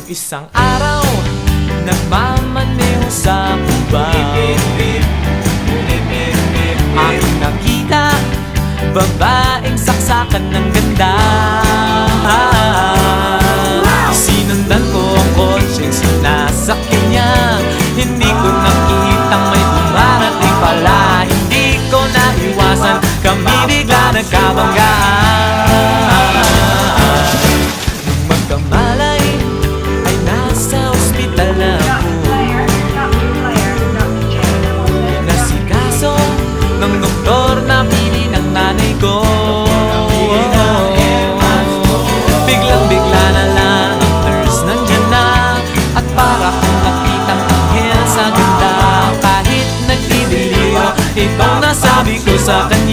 Isang araw, nagmamaneho sa Cubao, aking nakita, babaeng saksakan ng ganda. Sinundan ko ang kotse, sinasakyan niya. Hindi ko nakitang may dumarating pala. Hindi ko naiwasan, kami bigla nagkabanggaan. Nung magkamalay, ay nasa ospital na ako. Nasikaso ng doktor na pili ng nanay ko. Biglang-bigla na lang ang nurse nandyan na, at para kong nakitang anghel sa ganda. Kahit nagdidiliyo, itong nasabi ko sa kanya.